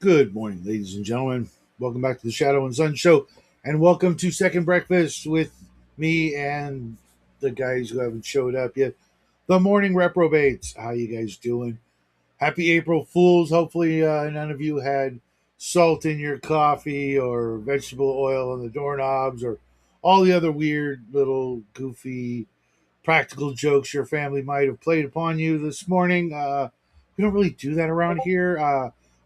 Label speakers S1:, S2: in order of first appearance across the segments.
S1: Good morning, ladies and gentlemen. Welcome back to the Shadow and Sun Show, and welcome to Second Breakfast with me and the guys who haven't showed up yet. The morning Reprobates. How you guys doing? Happy April Fools. Hopefully, none of you had salt in your coffee or vegetable oil on the doorknobs or all the other weird little goofy practical jokes your family might have played upon you this morning. We don't really do that around here.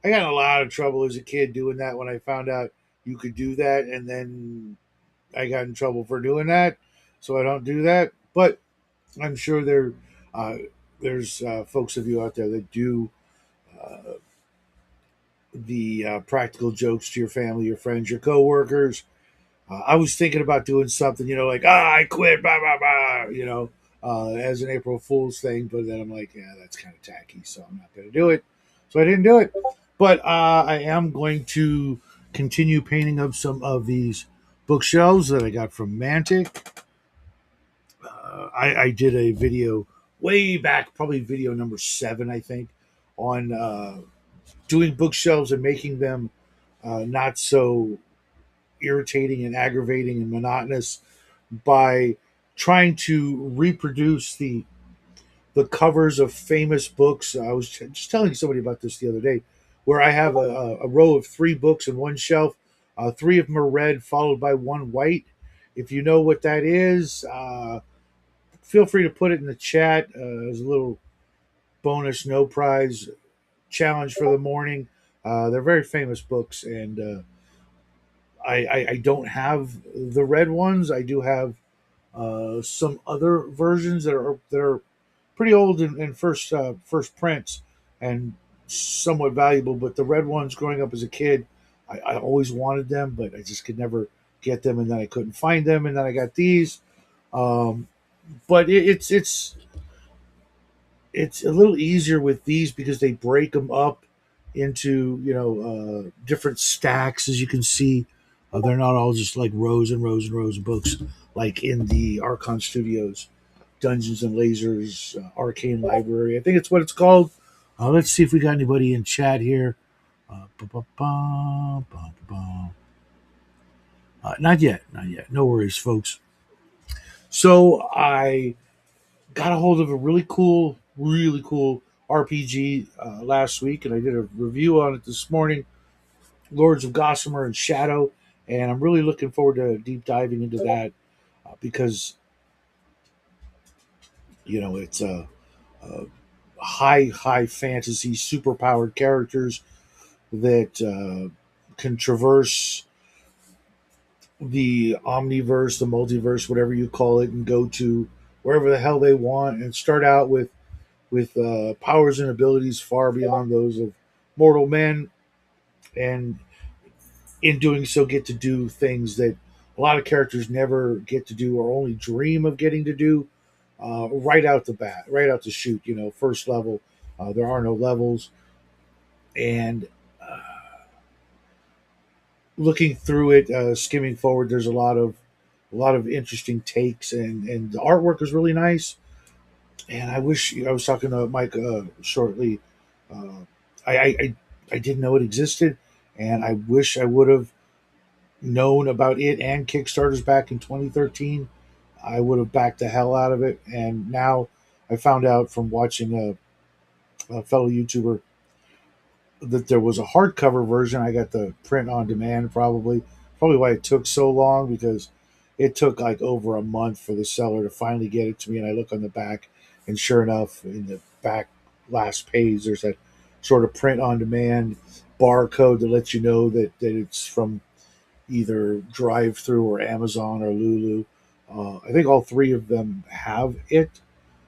S1: I got in a lot of trouble as a kid doing that when I found out you could do that, and then I got in trouble for doing that, so I don't do that. But I'm sure uh, there's folks of you out there that do uh, the practical jokes to your family, your friends, your coworkers. I was thinking about doing something, like I quit, blah blah blah, as an April Fool's thing. But then I'm like, yeah, that's kind of tacky, so I'm not going to do it. So I didn't do it. But I am going to continue painting up some of these bookshelves that I got from Mantic. I did a video way back, probably video number 7, I think, on doing bookshelves and making them not so irritating and aggravating and monotonous by trying to reproduce the covers of famous books. I was just telling somebody about this the other day, where I have a row of 3 books in one shelf. 3 of them are red, followed by 1 white. If you know what that is, feel free to put it in the chat as a little bonus, no prize challenge for the morning. They're very famous books, and I don't have the red ones. I do have some other versions that are pretty old and first prints and somewhat valuable. But the red ones, growing up as a kid, I always wanted them, but I just could never get them, and then I couldn't find them, and then I got these. Um, but it's a little easier with these because they break them up into different stacks, as you can see. They're not all just like rows and rows and rows of books like in the Archon Studios Dungeons and Lasers Arcane Library. I think it's what it's called. Let's see if we got anybody in chat here. Not yet, not yet. No worries, folks. So I got a hold of a really cool RPG last week, and I did a review on it this morning. Lords of Gossamer and Shadow, and I'm really looking forward to deep diving into that because it's a high fantasy, super powered characters that can traverse the omniverse, the multiverse, whatever you call it, and go to wherever the hell they want, and start out with powers and abilities far beyond those of mortal men, and in doing so, get to do things that a lot of characters never get to do or only dream of getting to do right out the bat, right out the chute. First level, there are no levels, and looking through it, skimming forward, there's a lot of interesting takes, and the artwork is really nice. And I wish I was talking to Mike shortly. Uh, I didn't know it existed, and I wish I would have known about it and Kickstarters back in 2013. I would have backed the hell out of it. And now I found out from watching a fellow YouTuber that there was a hardcover version. I got the print on demand, probably why it took so long, because it took like over a month for the seller to finally get it to me. And I look on the back, and sure enough, in the back last page, there's that sort of print on demand barcode that lets you know that it's from either drive through or Amazon or Lulu. I think all 3 of them have it,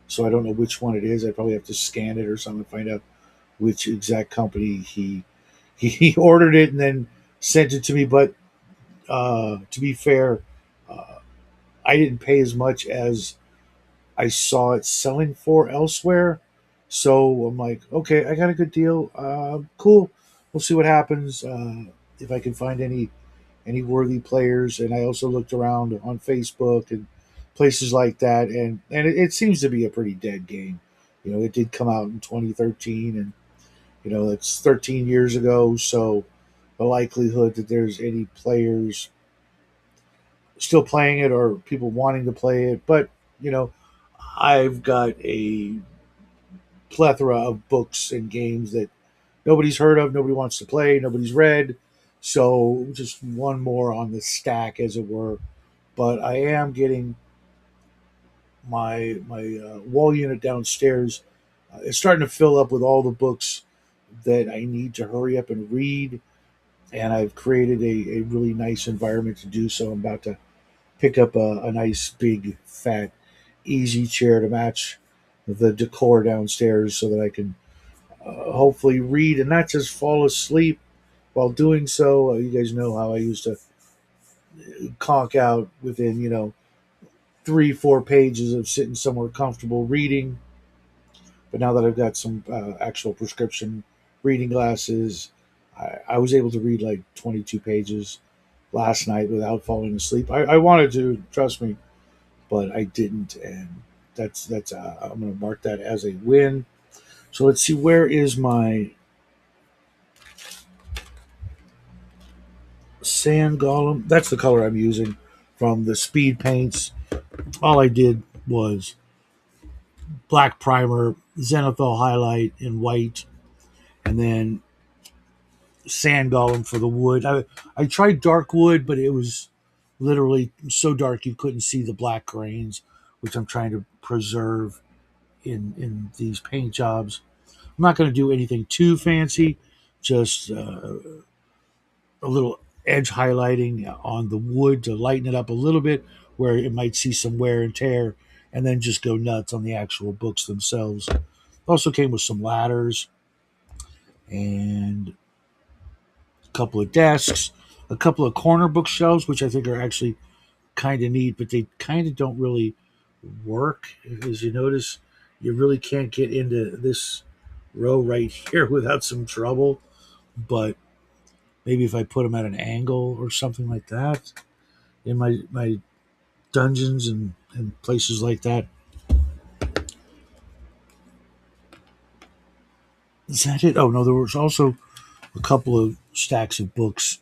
S1: so I don't know which one it is. I probably have to scan it or something to find out which exact company he ordered it and then sent it to me. But to be fair, uh, I didn't pay as much as I saw it selling for elsewhere. So I'm like, okay, I got a good deal. Cool. We'll see what happens. If I can find any worthy players. And I also looked around on Facebook and places like that, and it seems to be a pretty dead game. It did come out in 2013, It's 13 years ago, so the likelihood that there's any players still playing it or people wanting to play it. But you know, I've got a plethora of books and games that nobody's heard of, nobody wants to play, nobody's read. So just one more on the stack, as it were. But I am getting my wall unit downstairs. It's starting to fill up with all the books that I need to hurry up and read, and I've created a really nice environment to do so. I'm about to pick up a nice big fat easy chair to match the decor downstairs so that I can hopefully read and not just fall asleep while doing so. You guys know how I used to conk out within 3-4 pages of sitting somewhere comfortable reading. But now that I've got some actual prescription reading glasses, I was able to read like 22 pages last night without falling asleep. I wanted to, trust me, but I didn't, and that's I'm going to mark that as a win. So let's see, where is my sand golem? That's the color I'm using from the speed paints. All I did was black primer, zenithal highlight in white, and then sand golem for the wood. I tried dark wood, but it was literally so dark you couldn't see the black grains, which I'm trying to preserve in these paint jobs. I'm not going to do anything too fancy, just a little edge highlighting on the wood to lighten it up a little bit where it might see some wear and tear, and then just go nuts on the actual books themselves. Also came with some ladders and a couple of desks, a couple of corner bookshelves, which I think are actually kind of neat, but they kind of don't really work. As you notice, you really can't get into this row right here without some trouble. But maybe if I put them at an angle or something like that in my dungeons and places like that. Is that it? Oh no, there was also a couple of stacks of books.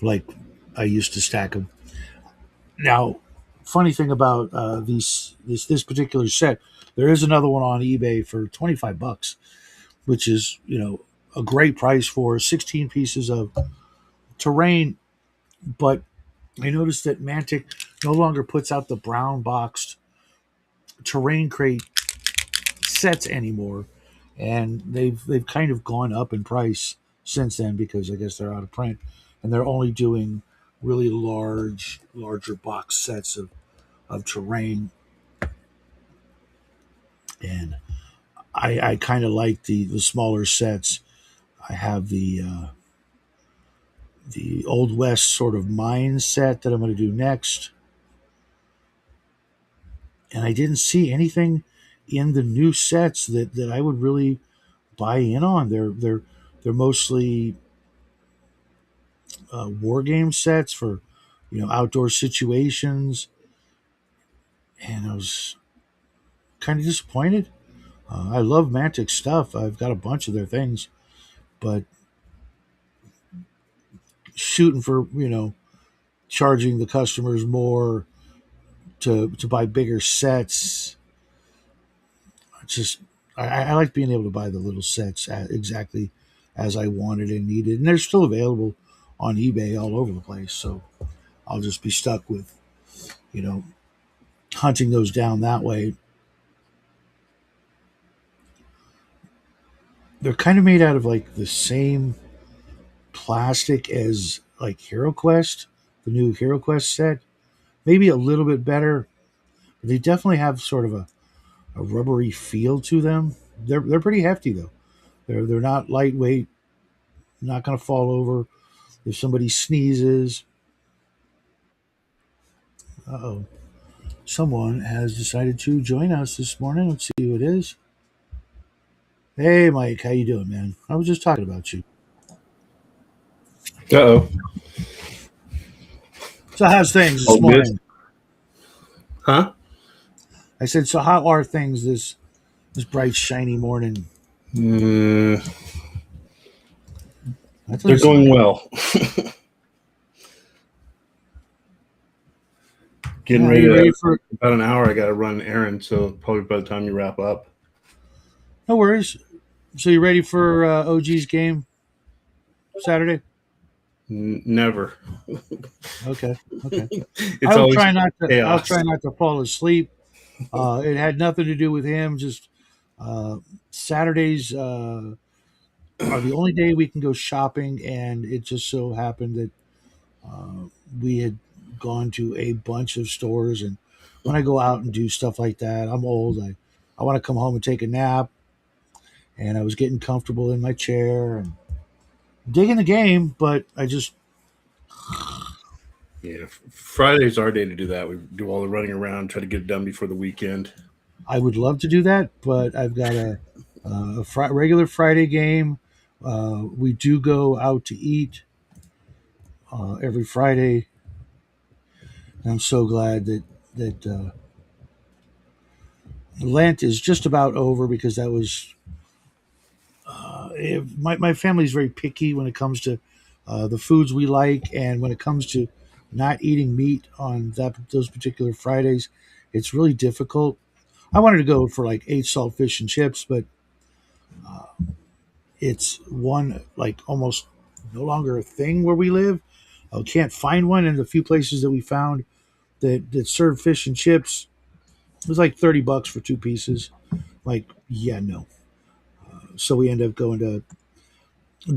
S1: Like I used to stack them. Now, funny thing about this particular set, there is another one on eBay for $25, which is a great price for 16 pieces of terrain. But I noticed that Mantic no longer puts out the brown boxed terrain crate sets anymore, and they've kind of gone up in price since then because I guess they're out of print, and they're only doing really larger box sets of terrain. And I kind of like the smaller sets. I have the Old West sort of mine set that I'm going to do next, and I didn't see anything in the new sets that I would really buy in on. They're mostly war game sets for outdoor situations, and I was kind of disappointed. I love Mantic stuff. I've got a bunch of their things, but shooting for charging the customers more to buy bigger sets. Just I like being able to buy the little sets exactly as I wanted and needed, and they're still available on eBay all over the place. So I'll just be stuck with you know hunting those down that way. They're kind of made out of like the same plastic as like Hero Quest, the new Hero Quest set. Maybe a little bit better. But they definitely have sort of a rubbery feel to them. They're pretty hefty though. They're not lightweight, not going to fall over if somebody sneezes. Uh-oh. Someone has decided to join us this morning. Let's see who it is. Hey Mike, how you doing, man? I was just talking about you.
S2: Uh oh.
S1: So how's things this
S2: All good.
S1: morning?
S2: Huh?
S1: I said, so how are things this This bright, shiny morning.
S2: Mm,
S1: That
S2: they're
S1: doesn't sound
S2: going
S1: good.
S2: well. Getting
S1: Are
S2: ready
S1: you
S2: to
S1: ready for?
S2: about an hour. I got to run an errand, so probably by the time you wrap up,
S1: No worries. So you ready for OG's game Saturday?
S2: never.
S1: Okay. Okay.
S2: It's always
S1: I'll
S2: chaos.
S1: try not to fall asleep. It had nothing to do with him. Just uh, Saturdays are the only day we can go shopping, and it just so happened that uh, we had gone to a bunch of stores. And when I go out and do stuff like that, I'm old. I want to come home and take a nap. And I was getting comfortable in my chair and digging the game, but I just
S2: Yeah, Friday's our day to do that. We do all the running around, try to get it done before the weekend.
S1: I would love to do that, but I've got regular Friday game. We do go out to eat every Friday. And I'm so glad that Lent is just about over because that was my family's very picky when it comes to the foods we like, and when it comes to not eating meat on those particular Fridays, it's really difficult. I wanted to go for like eight salt fish and chips, but it's one like almost no longer a thing where we live. I can't find one, and the few places that we found that served fish and chips, it was like $30 for two pieces. Like, yeah, no. So we end up going to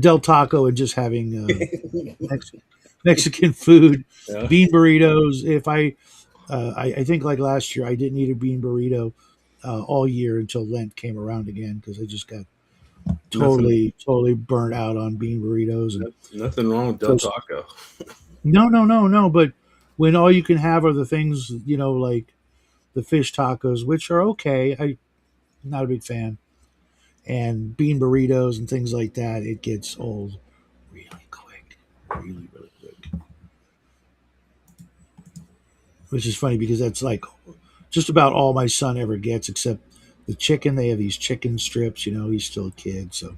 S1: Del Taco and just having Mex- Mexican food,
S2: Yeah,
S1: bean burritos. If I think like last year, I didn't eat a bean burrito all year until Lent came around again because I just got
S2: nothing,
S1: totally burnt out on bean burritos. And
S2: nothing wrong with Del
S1: so
S2: Taco.
S1: no. But when all you can have are the things, like the fish tacos, which are okay, I'm not a big fan, and bean burritos and things like that, it gets old really quick, really quick. Which is funny because that's like just about all my son ever gets, except the chicken. They have these chicken strips. He's still a kid, so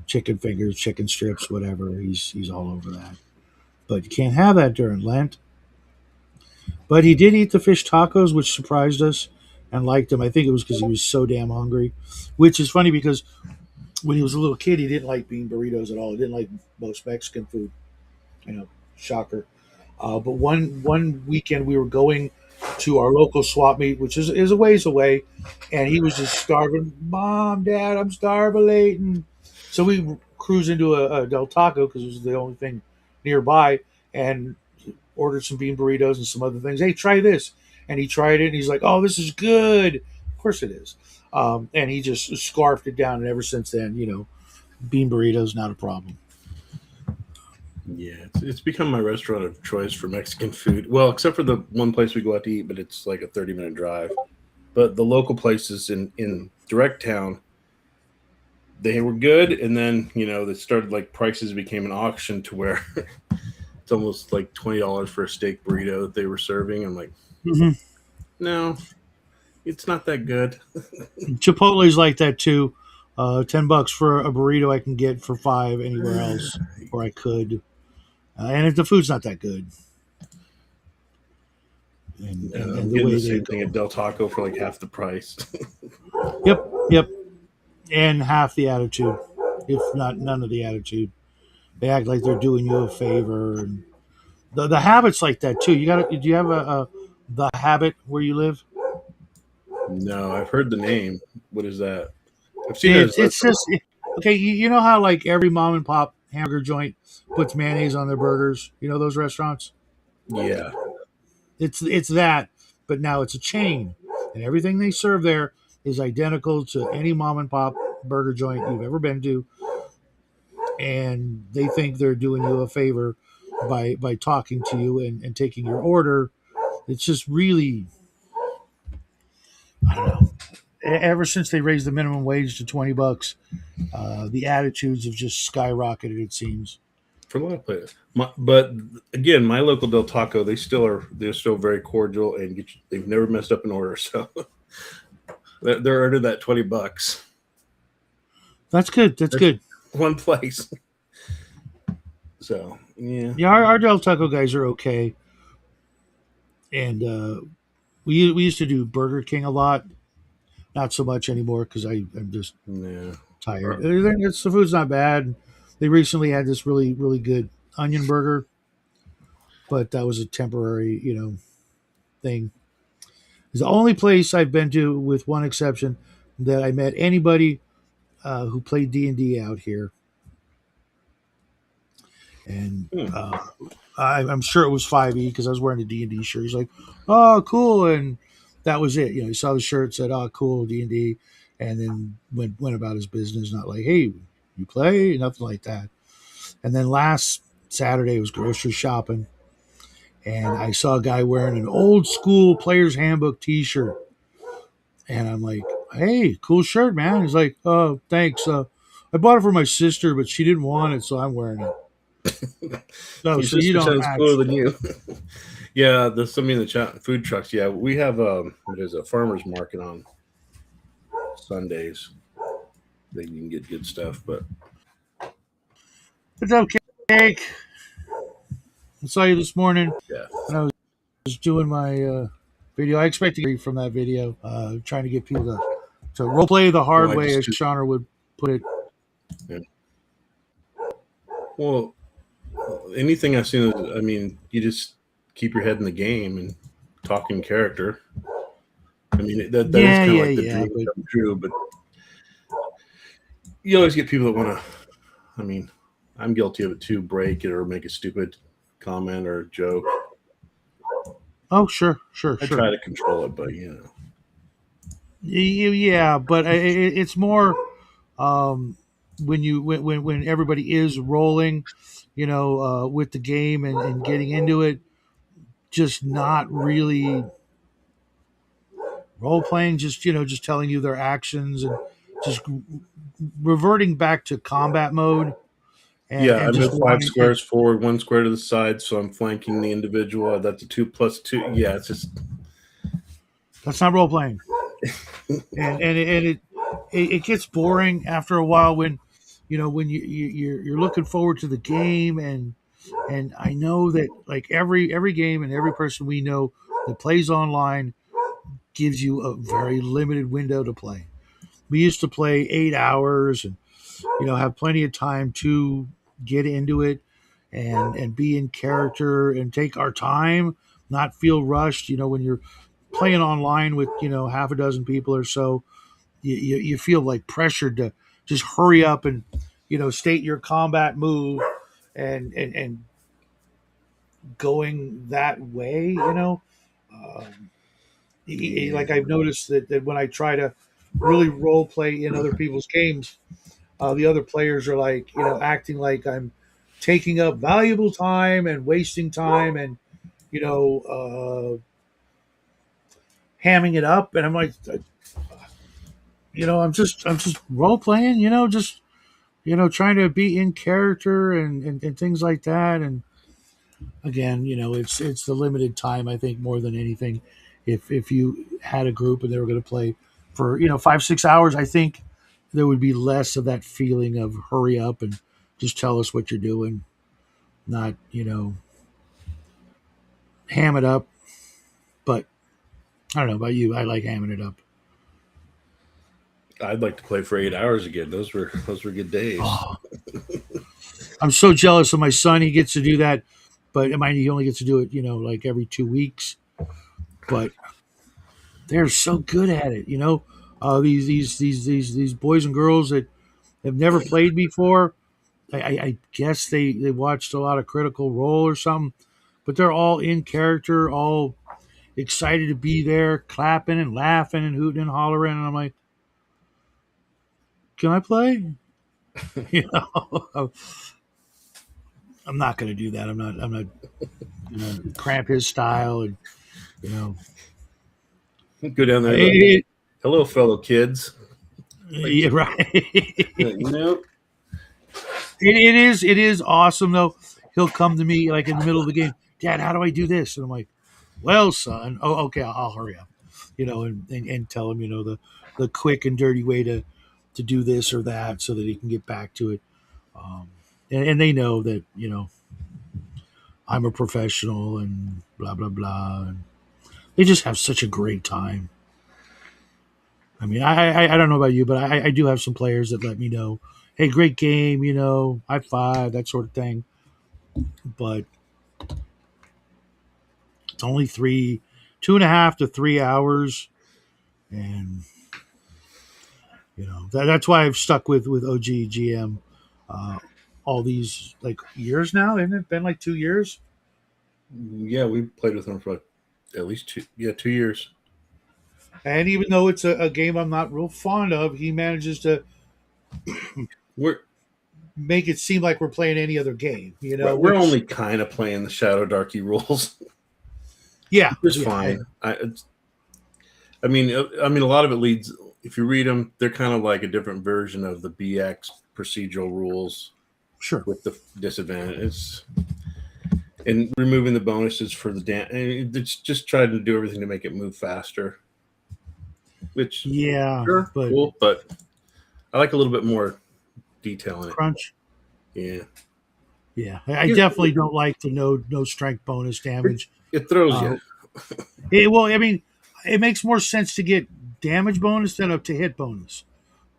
S1: chicken fingers, chicken strips, whatever. He's all over that. But you can't have that during Lent. But he did eat the fish tacos, which surprised us and liked him. I think it was because he was so damn hungry, which is funny because when he was a little kid, he didn't like bean burritos at all. He didn't like most Mexican food. You know, shocker. But one weekend we were going to our local swap meet, which is a ways away, and he was just starving. Mom, Dad, I'm starving. So we cruise into a Del Taco because it was the only thing nearby, and ordered some bean burritos and some other things. Hey, try this, and he tried it, and he's like, "Oh, this is good." Of course it is. And he just scarfed it down, and ever since then, bean burritos not a problem.
S2: Yeah, it's become my restaurant of choice for Mexican food. Well, except for the one place we go out to eat, but it's like a 30-minute drive. But the local places in direct town, they were good, and then they started like prices became an auction to where it's almost like $20 for a steak burrito that they were serving. I'm like,
S1: Mm-hmm.
S2: no, it's not that good.
S1: Chipotle's like that too. $10 for a burrito I can get for five anywhere else, or I could. And if the food's not that good, and
S2: I'm
S1: the
S2: getting the
S1: way they
S2: same thing at
S1: go,
S2: Del Taco for like half the price.
S1: yep, and half the attitude, if not none of the attitude. They act like they're doing you a favor, and the habits like that too. You got to. Do you have a the habit where you live?
S2: No, I've heard the name. What is that? I've seen it as
S1: It's
S2: listed.
S1: just okay. You know how like every mom and pop hamburger joint puts mayonnaise on their burgers. You know those restaurants.
S2: Yeah,
S1: It's that, but now it's a chain, and everything they serve there is identical to any mom and pop burger joint you've ever been to, and they think they're doing you a favor by talking to you and taking your order. It's just really, I don't know. Ever since they raised the minimum wage to $20, the attitudes have just skyrocketed. It seems.
S2: for a lot of places. But again, my local Del Taco, they're still very cordial and they've never messed up an order. So They're under that $20.
S1: That's good. That's
S2: That's
S1: good.
S2: one place. So yeah,
S1: Yeah, our Del Taco guys are okay, and we used to do Burger King a lot. Not so much anymore because I'm just
S2: yeah.
S1: tired. The food's not bad. They recently had this really good onion burger, but that was a temporary thing. It's the only place I've been to, with one exception, that I met anybody who played D&D out here, and
S2: Hmm.
S1: I'm sure it was 5E because I was wearing a D&D shirt. He's like, "Oh, cool," and that was it. He saw the shirt, said, "Oh, cool, D&D," and then went about his business. Not like, "Hey, you play?" Nothing like that. And then last Saturday was grocery shopping, and I saw a guy wearing an old school Player's Handbook T-shirt, and I'm like, "Hey, cool shirt, man." He's like, "Oh, thanks. I bought it for my sister, but she didn't want it, so I'm wearing it." No,
S2: Your
S1: so you
S2: sister
S1: don't
S2: sounds cooler
S1: actually.
S2: than you. Yeah, there's somebody in the chat. Food trucks. Yeah, we have what is it, a farmers market on Sundays. They can get good stuff, but
S1: What's up, Cake? I saw you this morning
S2: yeah.
S1: when I was doing my video. I expect to get from that video, trying to get people to role play the
S2: Well,
S1: hard
S2: I
S1: way,
S2: just
S1: as Shauna would put it.
S2: yeah. Well, anything I've seen. I mean, you just keep your head in the game and talk in character. I mean, that is
S1: Yeah,
S2: kind of
S1: yeah,
S2: like the
S1: yeah.
S2: dream
S1: But
S2: come true. But you always get people that want to. I mean, I'm guilty of it too. Break it or make a stupid comment or joke.
S1: oh, sure, sure,
S2: I
S1: sure.
S2: try to control it, but
S1: Yeah, but it's more um, when everybody is rolling, with the game and getting into it, just not really role playing, just just telling you their actions and just reverting back to combat mode and
S2: yeah. I
S1: just
S2: move five
S1: wanting it.
S2: squares forward, one square to the side, so I'm flanking the individual. That's a 2 plus 2. Yeah, it's just
S1: That's not role playing, and it gets boring after a while when when you're looking forward to the game, and I know that like every game and every person we know that plays online gives you a very limited window to play. We used to play 8 hours and have plenty of time to get into it and be in character and take our time, not feel rushed. When you're playing online with half a dozen people or so, you feel like pressured to just hurry up and state your combat move and going that way. Um,
S2: yeah.
S1: like I've noticed that when I try to really role play in other people's games, the other players are like acting like I'm taking up valuable time and wasting time and you know hamming it up, and I'm like, I'm just role playing, just trying to be in character and things like that. And again, it's the limited time, I think, more than anything. If you had a group and they were going to play for 5-6 hours, I think there would be less of that feeling of hurry up and just tell us what you're doing, not ham it up. But I don't know about you, I like hamming it up.
S2: I'd like to play for 8 hours again. Those were good days.
S1: Oh, I'm so jealous of my son. He gets to do that, but mind he only gets to do it like every 2 weeks. But they're so good at it. These boys and girls that have never played before. I guess they watched a lot of Critical Role or something, but they're all in character, all excited to be there, clapping and laughing and hooting and hollering. And I'm like, can I play? You know, I'm not going to do that. I'm not going to cramp his style. And you know,
S2: Go down there, like,
S1: it,
S2: hello, fellow kids. Like,
S1: yeah, right.
S2: nope.
S1: It is awesome though. He'll come to me like in the middle of the game, Dad. How do I do this? And I'm like, well, son. Oh, okay. I'll hurry up. and tell him, the quick and dirty way to do this or that so that he can get back to it. Um, and they know that, I'm a professional and blah, blah, blah. And they just have such a great time. I mean, I don't know about you, but I do have some players that let me know, hey, great game, high five, that sort of thing. But it's only 2.5 to 3 hours. And, that's why I've stuck with OGGM uh, all these like years now. Isn't it been like 2 years?
S2: Yeah, we played with him for like at least 2 years.
S1: And even though it's a game I'm not real fond of, he manages to
S2: We're
S1: make it seem like we're playing any other game,
S2: right, we're
S1: which,
S2: only kind of playing the Shadow Darky rules,
S1: yeah,
S2: which is
S1: yeah,
S2: fine. I mean, a lot of it leads. If you read them, they're kind of like a different version of the BX procedural rules
S1: sure.
S2: with the disadvantage and removing the bonuses for the it's just trying to do everything to make it move faster. Which,
S1: Yeah,
S2: sure,
S1: but
S2: cool, but I like a little bit more detail in it.
S1: crunch.
S2: Yeah,
S1: Yeah, I
S2: it,
S1: definitely don't like the no strength bonus damage.
S2: it throws you.
S1: Uh, I mean, it makes more sense to get damage bonus than up to hit bonus,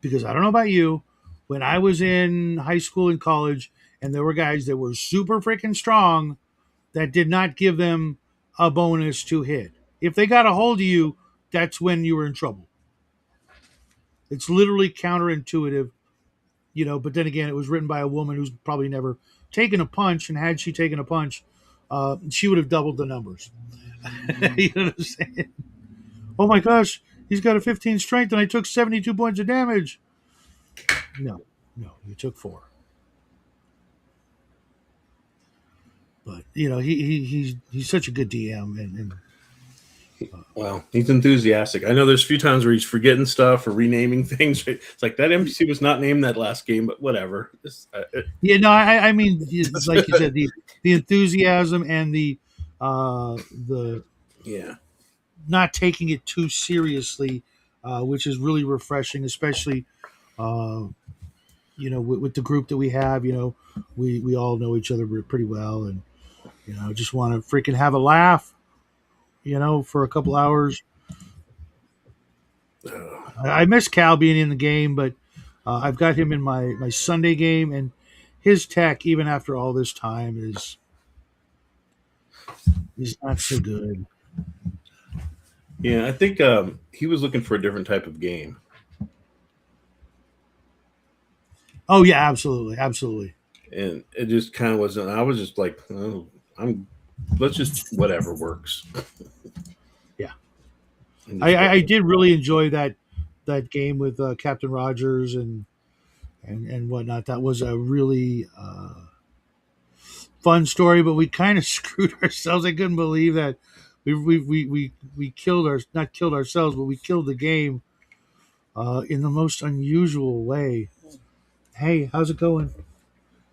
S1: because I don't know about you, when I was in high school and college, and there were guys that were super freaking strong that did not give them a bonus to hit. If they got a hold of you, that's when you were in trouble. It's literally counterintuitive, But then again, it was written by a woman who's probably never taken a punch, and had she taken a punch, she would have doubled the numbers. You know what I'm saying? Oh my gosh, he's got a 15 strength, and I took 72 points of damage. No, no, you took 4. But he's such a good DM, and
S2: Well, he's enthusiastic. I know there's a few times where he's forgetting stuff or renaming things. It's like that NPC was not named that last game, but whatever.
S1: no, I mean, like you said, the enthusiasm and the
S2: Yeah.
S1: not taking it too seriously, which is really refreshing, especially uh, with the group that we have. We all know each other pretty well, and just want to freaking have a laugh, for a couple hours. I miss Cal being in the game, but I've got him in my Sunday game, and his tech, even after all this time, is not so good.
S2: Yeah, I think he was looking for a different type of game,
S1: Oh yeah, absolutely, absolutely.
S2: and it just kind of wasn't. I was just like, oh, I'm. Let's just whatever works.
S1: Yeah,
S2: And
S1: I,
S2: just
S1: I,
S2: go.
S1: I did really enjoy that game with Captain Rogers and whatnot. That was a really fun story, but we kind of screwed ourselves. I couldn't believe that we killed not killed ourselves, but we killed the game in the most unusual way. Hey, how's it going?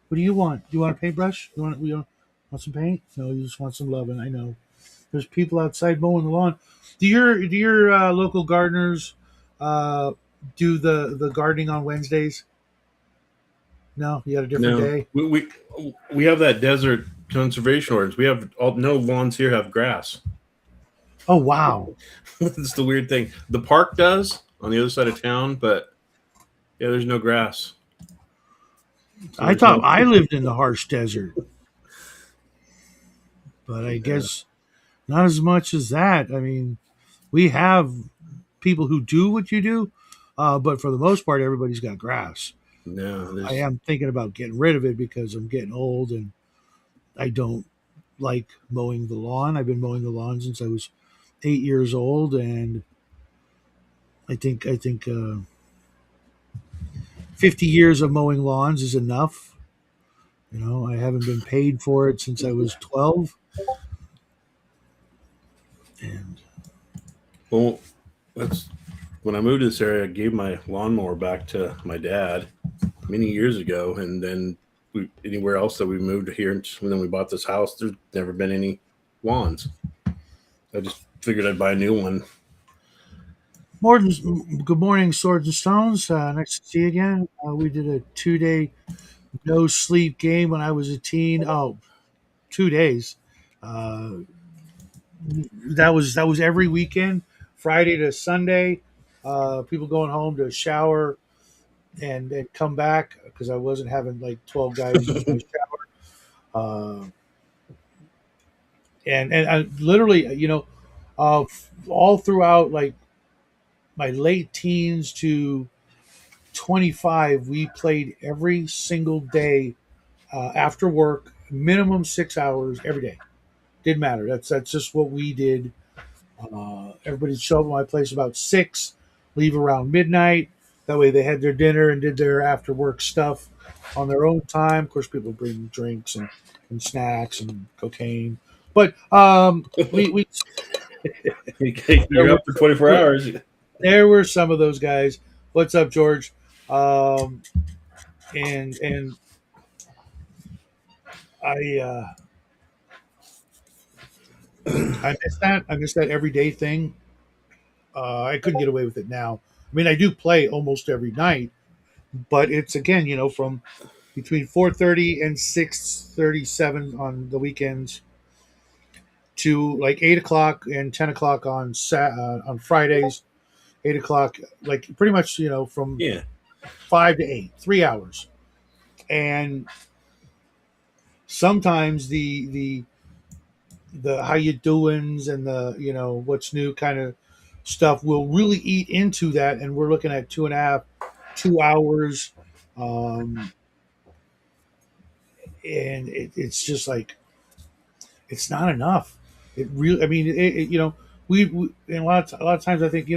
S1: What do you want? Do you want a paintbrush? Want some paint? No, you just want some loving. I know. There's people outside mowing the lawn. Do your local gardeners uh, do the gardening on Wednesdays? No, you got a different
S2: No,
S1: day.
S2: we have that desert conservation ordinance. We have no lawns here have grass.
S1: Oh wow!
S2: That's the weird thing. The park does on the other side of town, but yeah, there's no grass. So
S1: I
S2: there's
S1: thought
S2: no.
S1: I lived in the harsh desert, but I
S2: Yeah,
S1: guess not as much as that. I mean, we have people who do what you do, but for the most part, everybody's got grass.
S2: no,
S1: I
S2: there's
S1: am thinking about getting rid of it because I'm getting old and I don't like mowing the lawn. I've been mowing the lawn since I was 8 years old, and I think 50 years of mowing lawns is enough. I haven't been paid for it since I was 12, and
S2: well. That's when I moved to this area. I gave my lawnmower back to my dad many years ago, and then anywhere else that we moved here, and then we bought this house. There's never been any lawns. I just figured I'd buy a new one
S1: Good morning, Swords and Stones. Nice to see you again. We did a 2 day no sleep game when I was a teen. Oh, 2 days. Uh, that was every weekend, Friday to Sunday. People going home to shower and come back because I wasn't having like 12 guys use my shower. Uh, and I literally, all throughout like my late teens to 25, we played every single day after work, minimum 6 hours every day. Didn't matter. That's just what we did. Everybody'd show up at my place about 6, leave around midnight. That way, they had their dinner and did their after work stuff on their own time. Of course, people bring drinks and snacks and cocaine, but we there
S2: You're
S1: were
S2: up for 24 hours.
S1: there were some of those guys. What's up, George? Um, and I I miss that. I miss that everyday thing. I couldn't get away with it now. I mean, I do play almost every night, but it's again, from between 4:30 and 6:37 on the weekends to like 8 o'clock and 10 o'clock on Fridays. 8 o'clock, like pretty much, from
S2: Yeah.
S1: 5 to 8, 3 hours, and sometimes the how you doings and the what's new kind of stuff will really eat into that, and we're looking at 2.5 2 hours, um, and it's just like it's not enough. It really, I mean, we and a lot of times I think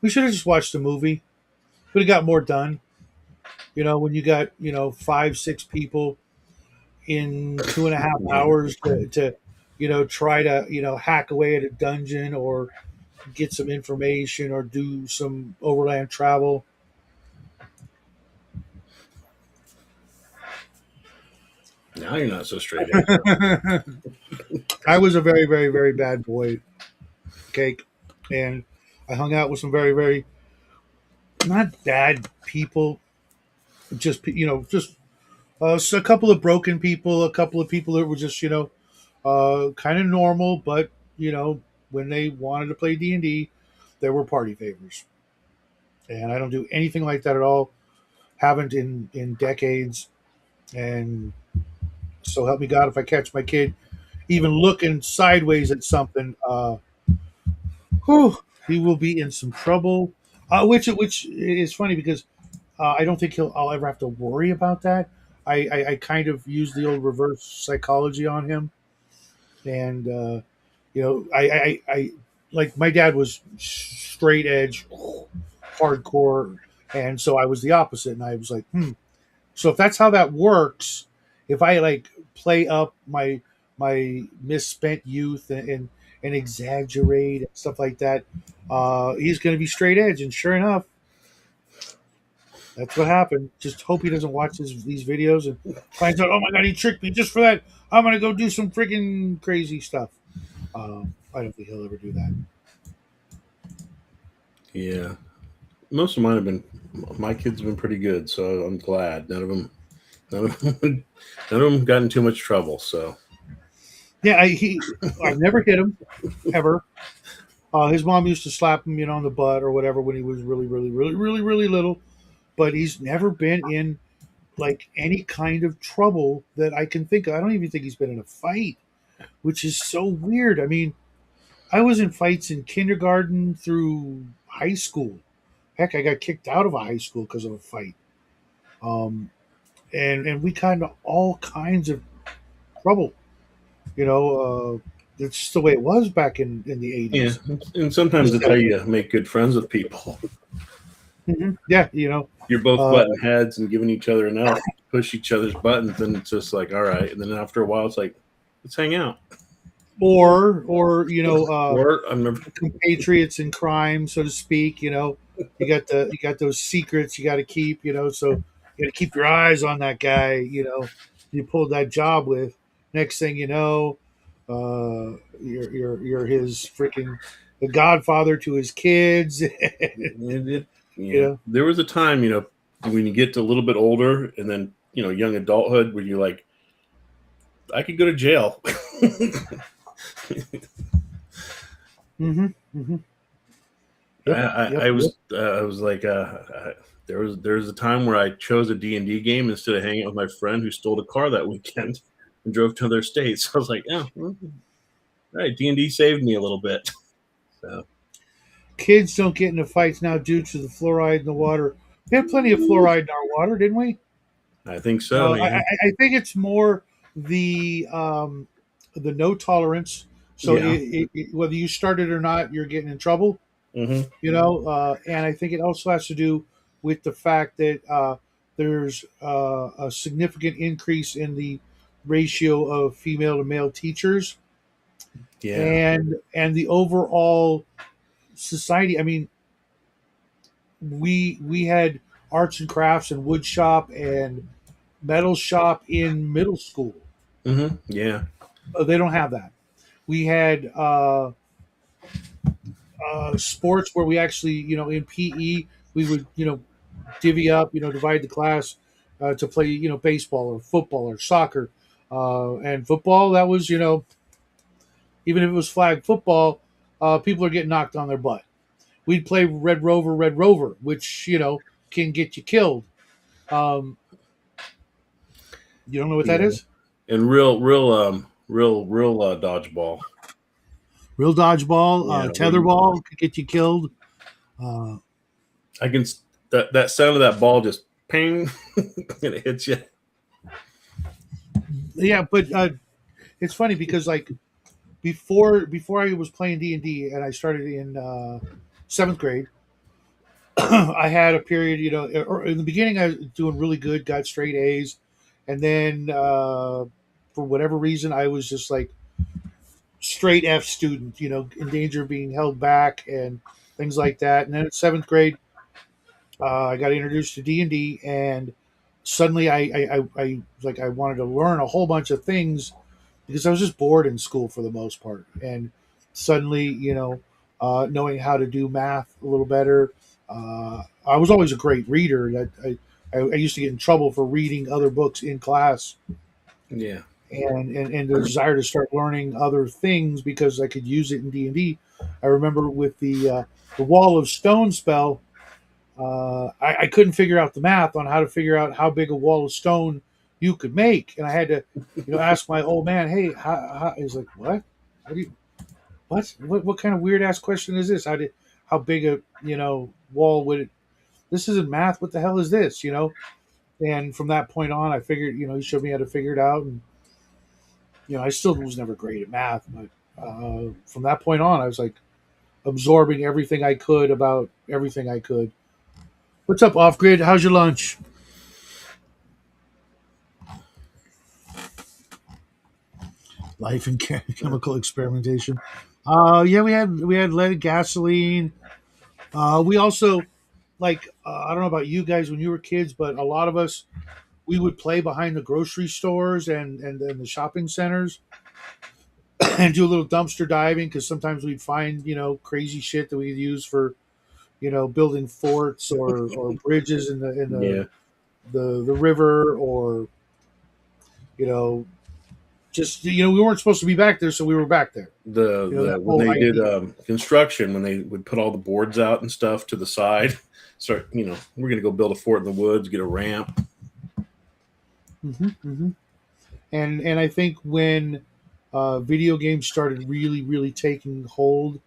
S1: we should have just watched the movie. Could have got more done. When you got 5 6 people in 2.5 hours to try to hack away at a dungeon or get some information or do some overland travel.
S2: Now you're not so straight edge.
S1: I was a very, very, very bad boy, Cake, and I hung out with some very, very not bad people. Just just a couple of broken people, a couple of people that were just kind of normal, but when they wanted to play D&D, they were party favors, and I don't do anything like that at all. Haven't in decades, and so help me God if I catch my kid even looking sideways at something, whew, he will be in some trouble. Which is funny because I don't think I'll ever have to worry about that. I kind of use the old reverse psychology on him, and I like my dad was straight edge, hardcore, and so I was the opposite, and I was like, So if that's how that works, if I like play up my misspent youth and exaggerate and stuff like that, he's going to be straight edge. And sure enough, that's what happened. Just hope he doesn't watch these videos and finds out, oh my god, he tricked me just for that. I'm going to go do some freaking crazy stuff. I don't think he'll ever do that.
S2: Yeah. Most of mine have been, my kids have been pretty good, so I'm glad. None of them, none of them got in too much trouble. So,
S1: Yeah, I've never hit him ever. His mom used to slap him, on the butt or whatever when he was really, really, really, really, really little. But he's never been in like any kind of trouble that I can think of. I don't even think he's been in a fight, which is so weird. I mean, I was in fights in kindergarten through high school. Heck, I got kicked out of a high school because of a fight. Um, and we kind of all kinds of trouble. It's just the way it was back in the
S2: yeah.
S1: 80s.
S2: And sometimes
S1: Just
S2: it's how you make good friends with people.
S1: yeah,
S2: You're both
S1: uh,
S2: butting heads and giving each other enough to push each other's buttons, and it's just like, all right. And then after a while, it's like, let's hang out.
S1: or
S2: Or I remember,
S1: compatriots in crime, so to speak. You got those secrets you got to keep. So you got to keep your eyes on that guy. You pulled that job with. Next thing you know, you're his freaking the godfather to his kids. You
S2: Yeah,
S1: know.
S2: there was a time, when you get to a little bit older, and then young adulthood, where you're like, I could go to jail.
S1: Mm-hmm. Mm-hmm.
S2: I,
S1: Yep. Yep.
S2: I
S1: Yep.
S2: was like, there was a time where I chose a D&D game instead of hanging out with my friend who stole a car that weekend and drove to other states. I was like, yeah, well, all right, D&D saved me a little bit. So
S1: Kids don't get into fights now due to the fluoride in the water. We had plenty of fluoride in our water, didn't we?
S2: I think so,
S1: I
S2: man.
S1: think it's more the no tolerance. So
S2: Yeah.
S1: whether you start it or not, you're getting in trouble.
S2: Hmm.
S1: And I think it also has to do with the fact that there's a significant increase in the ratio of female to male teachers,
S2: Yeah.
S1: and the overall society. I mean, we had arts and crafts and wood shop and metal shop in middle school.
S2: Yeah.
S1: They don't have that. We had sports where we actually, in PE, we would, divvy up, divide the class to play, baseball or football or soccer. And football, that was, even if it was flag football, people are getting knocked on their butt. We'd play Red Rover, which, can get you killed. Um, you don't know what that
S2: Yeah.
S1: is?
S2: And real dodgeball.
S1: Real dodgeball,
S2: Yeah.
S1: tetherball could get you killed. Uh,
S2: I can that sound of that ball just ping and it hits you.
S1: yeah, but it's funny because like before I was playing D and I started in seventh grade, I had a period. Or in the beginning I was doing really good, got straight A's, and then for whatever reason I was just like straight F student. In danger of being held back and things like that. And then in seventh grade, I got introduced to D and suddenly I wanted to learn a whole bunch of things because I was just bored in school for the most part. And suddenly, knowing how to do math a little better. I was always a great reader. I used to get in trouble for reading other books in class,
S2: Yeah.
S1: and the desire to start learning other things because I could use it in D&D. I remember with the Wall of Stone spell, I couldn't figure out the math on how to figure out how big a wall of stone you could make, and I had to, ask my old man, "Hey, he's like, what? What do you? What kind of weird ass question is this? How big a wall would it? This isn't math. What the hell is this? And from that point on, I figured, he showed me how to figure it out, and I still was never great at math, but from that point on, I was like absorbing everything I could about everything I could. What's up, off grid? How's your lunch? Life and chemical experimentation. Yeah, we had lead, gasoline. We also I don't know about you guys when you were kids, but a lot of us we would play behind the grocery stores and the shopping centers and do a little dumpster diving because sometimes we'd find crazy shit that we'd use for building forts or bridges in
S2: Yeah.
S1: the river or you know just we weren't supposed to be back there, so we were back there.
S2: The
S1: That
S2: when
S1: whole
S2: they did
S1: idea.
S2: construction, when they would put all the boards out and stuff to the side, start, we're gonna go build a fort in the woods, get a ramp.
S1: Hmm. And I think when video games started really really taking hold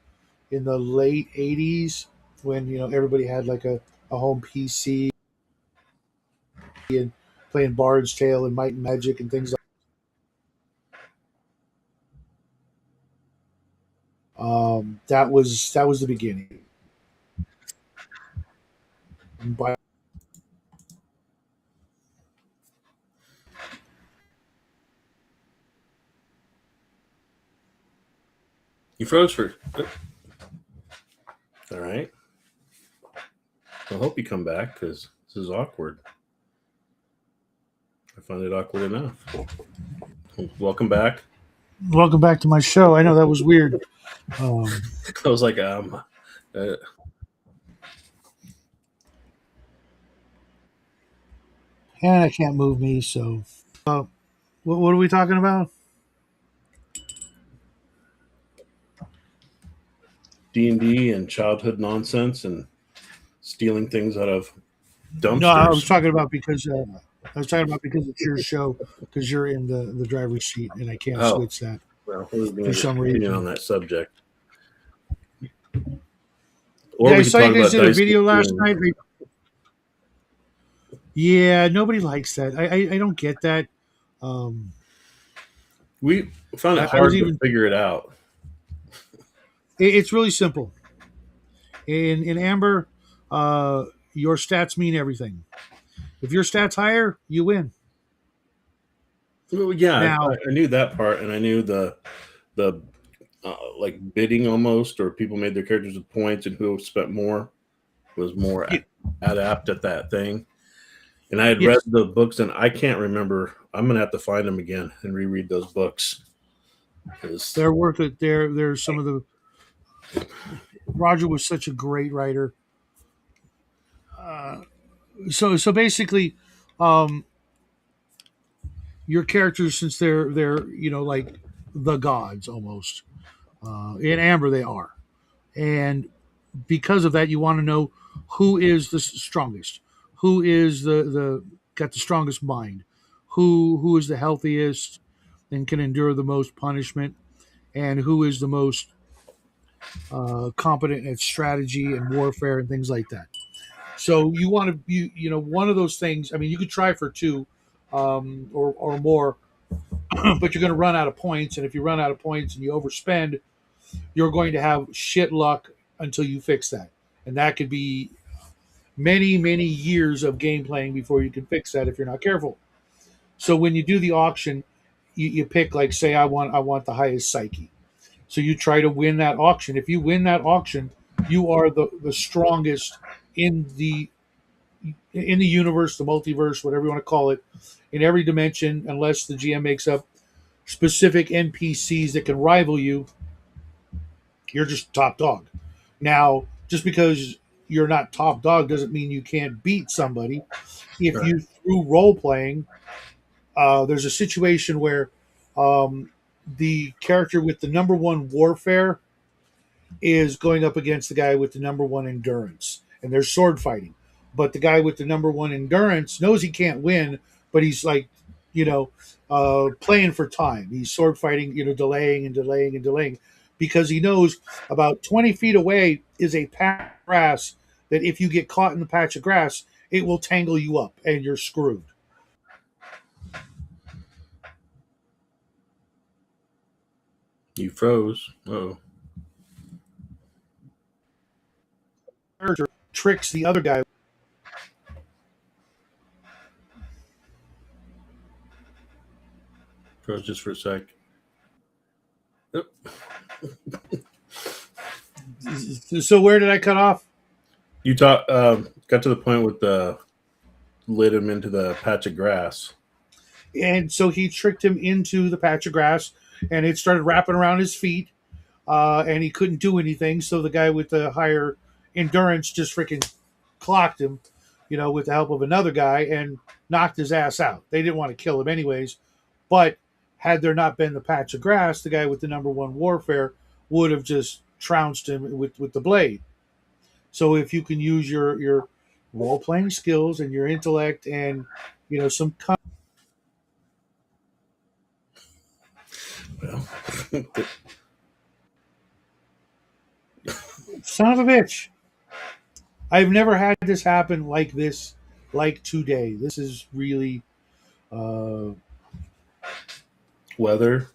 S1: in the late '80s, when everybody had like a home PC and playing Bard's Tale and Might and Magic and things like. That was the beginning. By
S2: You froze for. All right. I hope you come back because this is awkward. I find it awkward enough. Welcome back.
S1: Welcome back to my show. I know that was weird. Um,
S2: I was like, uh,
S1: and I can't move me. So, what are we talking about?
S2: D&D and childhood nonsense and stealing things out of
S1: No, I was
S2: dumpsters.
S1: talking about because it's your show because you're in the driver's seat and I can't
S2: Oh,
S1: switch that
S2: well, we
S1: for
S2: can just
S1: some
S2: continue on
S1: reason.
S2: that subject. Or
S1: Yeah, I
S2: we could
S1: saw you
S2: talk
S1: guys
S2: about
S1: did a
S2: dice
S1: video last
S2: gaming.
S1: night. Yeah, nobody likes that. I don't get that. Um,
S2: We found it
S1: I was
S2: hard to
S1: even.
S2: figure it out.
S1: It's really simple. In Amber, uh, your stats mean everything. If your stats higher, you win.
S2: Well, yeah,
S1: Now,
S2: I knew that part, and I knew the like bidding almost, or people made their characters with points, and who spent more was more
S1: y-
S2: adept at that thing. And I had read
S1: yes,
S2: the books, and I can't remember. I'm gonna have to find them again and reread those books because
S1: they're worth it. There's some of the. Roger was such a great writer. So basically, um, your characters, since they're like the gods almost. In Amber, they are, and because of that, you want to know who is the strongest, who is the got the strongest mind, who is the healthiest and can endure the most punishment, and who is the most competent at strategy and warfare and things like that. So you want to one of those things. I mean, you could try for two or more, but you're going to run out of points. And if you run out of points and you overspend, you're going to have shit luck until you fix that. And that could be many years of game playing before you can fix that if you're not careful. So when you do the auction, you pick, like, say I want the highest psyche. So you try to win that auction. If you win that auction, you are the strongest in the universe, the multiverse, whatever you want to call it, in every dimension, unless the GM makes up specific NPCs that can rival you. You're just top dog. Now, just because you're not top dog doesn't mean you can't beat somebody. If
S2: right.
S1: you, through role playing, there's a situation where um, the character with the number one warfare is going up against the guy with the number one endurance, and there's sword fighting. But the guy with the number one endurance knows he can't win, but he's like, you know, playing for time. He's sword fighting, delaying and delaying and delaying, because he knows about 20 feet away is a patch of grass that if you get caught in the patch of grass, it will tangle you up and you're screwed.
S2: You froze. Oh,
S1: Character tricks the other guy.
S2: froze just for a sec. Oh,
S1: So where did I cut off?
S2: you got to the point with the led him into the patch of grass.
S1: And so he tricked him into the patch of grass, and it started wrapping around his feet, and he couldn't do anything. So the guy with the higher endurance just freaking clocked him, with the help of another guy, and knocked his ass out. They didn't want to kill him anyways, but had there not been the patch of grass, the guy with the number one warfare would have just trounced him with the blade. So if you can use your role playing skills and your intellect and some
S2: Well,
S1: son of a bitch. I've never had this happen like this, like today. This is really uh,
S2: weather.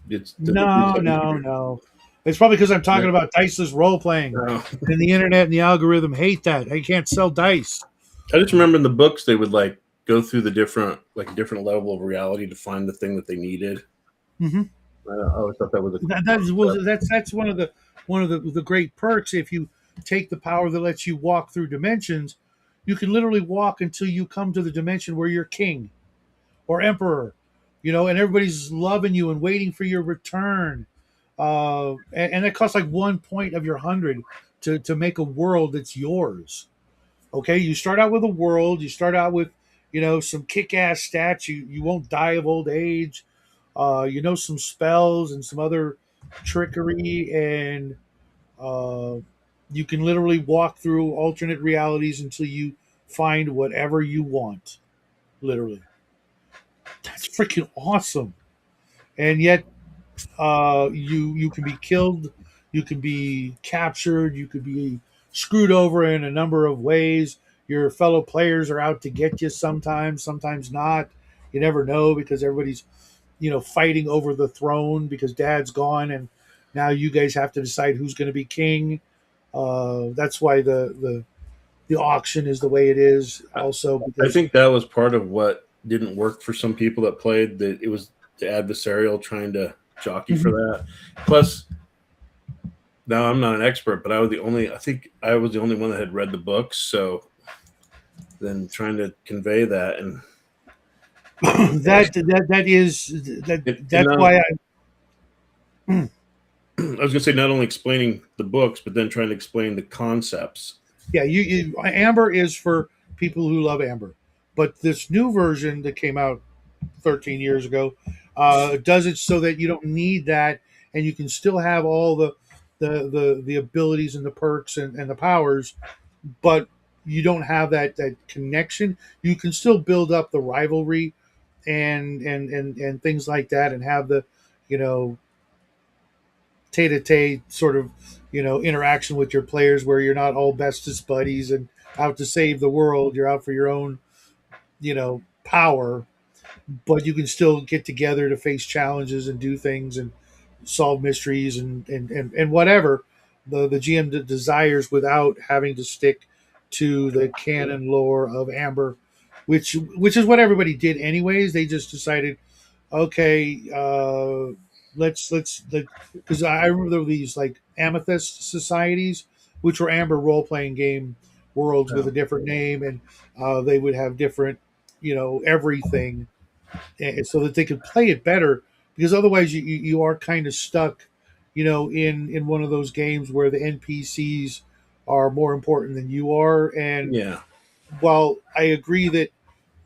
S2: It's did they do
S1: no,
S2: something to
S1: no,
S2: your?
S1: no. It's probably because I'm talking
S2: No.
S1: about diceless role playing,
S2: No.
S1: and the internet and the algorithm hate that. I can't sell dice.
S2: I just remember in the books they would like go through the different level of reality to find the thing that they needed.
S1: Hmm.
S2: I always thought that was a cool
S1: Well,
S2: concept.
S1: that's one of the great perks. If you take the power that lets you walk through dimensions, you can literally walk until you come to the dimension where you're king or emperor. and everybody's loving you and waiting for your return. And it costs like 1 point of your 100 to make a world that's yours. Okay, you start out with a world. You start out with, some kick-ass stats. You won't die of old age. Some spells and some other trickery, and uh, you can literally walk through alternate realities until you find whatever you want. Literally, that's freaking awesome. And yet, you can be killed, you can be captured, you could be screwed over in a number of ways. Your fellow players are out to get you sometimes, sometimes not. You never know because everybody's fighting over the throne because dad's gone and now you guys have to decide who's going to be king. That's why the auction is the way it is
S2: I,
S1: also
S2: I
S1: because
S2: think that was part of what didn't work for some people that played. That it was the adversarial trying to jockey for that. Plus, now I'm not an expert, but I was the only. I think I was the only one that had read the books. So then trying to convey that and
S1: that is
S2: and
S1: that's why I
S2: I was gonna say not only explaining the books, but then trying to explain the concepts.
S1: Yeah, Amber is for people who love Amber, but this new version that came out 13 years ago does it so that you don't need that, and you can still have all the abilities and the perks and the powers, but you don't have that connection. You can still build up the rivalry and things like that, and have the you know tete-a-tete sort of interaction with your players where you're not all bestest buddies and out to save the world. You're out for your own power, but you can still get together to face challenges and do things and solve mysteries and whatever the GM desires without having to stick to the canon lore of Amber, which is what everybody did anyways. They just decided, okay, let's because I remember there were these like amethyst societies, which were Amber role playing game worlds with
S2: Yeah.
S1: a different name, and they would have different, everything, so that they could play it better. Because otherwise, you are kind of stuck, in one of those games where the NPCs are more important than you are. And
S2: Yeah,
S1: while I agree that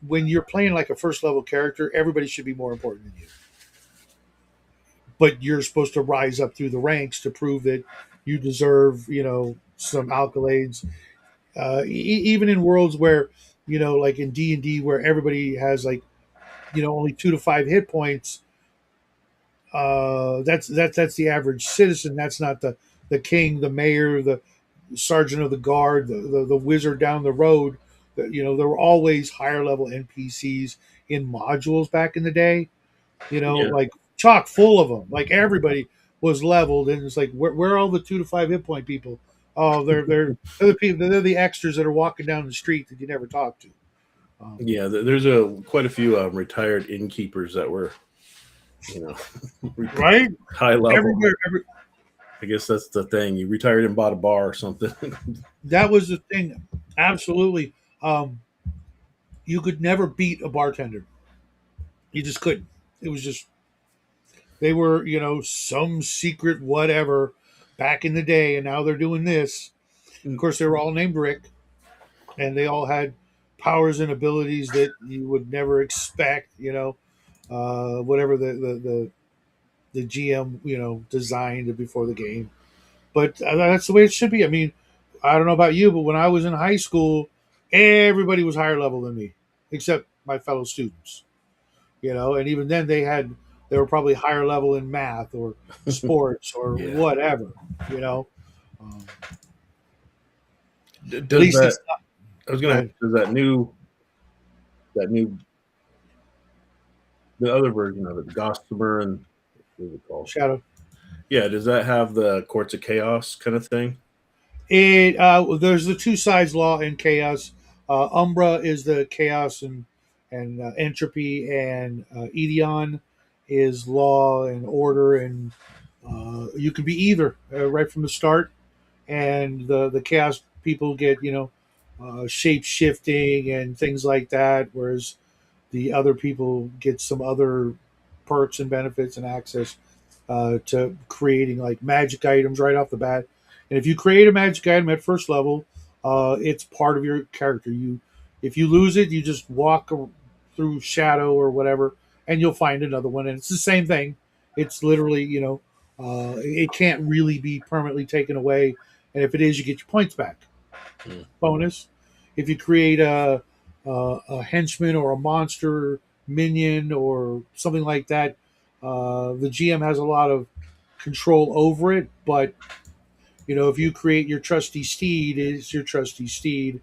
S1: when you're playing like a first level character, everybody should be more important than you, but you're supposed to rise up through the ranks to prove that you deserve, some accolades. Even in worlds where, like in D&D, where everybody has like, only 2 to 5 hit points. That's the average citizen. That's not the king, the mayor, the sergeant of the guard, the wizard down the road. There were always higher level NPCs in modules back in the day,
S2: yeah,
S1: like chock full of them. Like everybody was leveled, and it's like where are all the 2 to 5 hit point people? Oh, they're the people. They're the extras that are walking down the street that you never talk to. Um,
S2: yeah. There's a quite a few retired innkeepers that were, you know,
S1: right?
S2: high level.
S1: Everywhere,
S2: I guess that's the thing. You retired and bought a bar or something.
S1: that was the thing. Absolutely. Um, you could never beat a bartender. You just couldn't. It was just they were, some secret whatever back in the day, and now they're doing this. Of course, they were all named Rick, and they all had powers and abilities that you would never expect. Whatever the GM designed before the game. But that's the way it should be. I mean, I don't know about you, but when I was in high school, everybody was higher level than me, except my fellow students. And even then they were probably higher level in math or sports or
S2: Yeah.
S1: whatever. You know, um, at
S2: Does
S1: least
S2: that?
S1: it's not.
S2: I was
S1: Go
S2: gonna.
S1: ahead,
S2: Does that new the other version of it, Gossamer and what is it called?
S1: Shadow.
S2: Yeah. Does that have the Courts of Chaos kind of thing?
S1: There's the two sides, law and chaos. Umbra is the chaos and entropy, and Edeon is law and order, and you can be either right from the start. And the chaos people get shape shifting and things like that, whereas the other people get some other. perks and benefits and access to creating like magic items right off the bat. And if you create a magic item at first level, it's part of your character. If you lose it, you just walk through shadow or whatever, and you'll find another one. And it's the same thing. It's literally, it can't really be permanently taken away. And if it is, you get your points back.
S2: Mm.
S1: Bonus. If you create a henchman or a monster minion or something like that, the GM has a lot of control over it. But if you create your trusty steed, it's your trusty steed,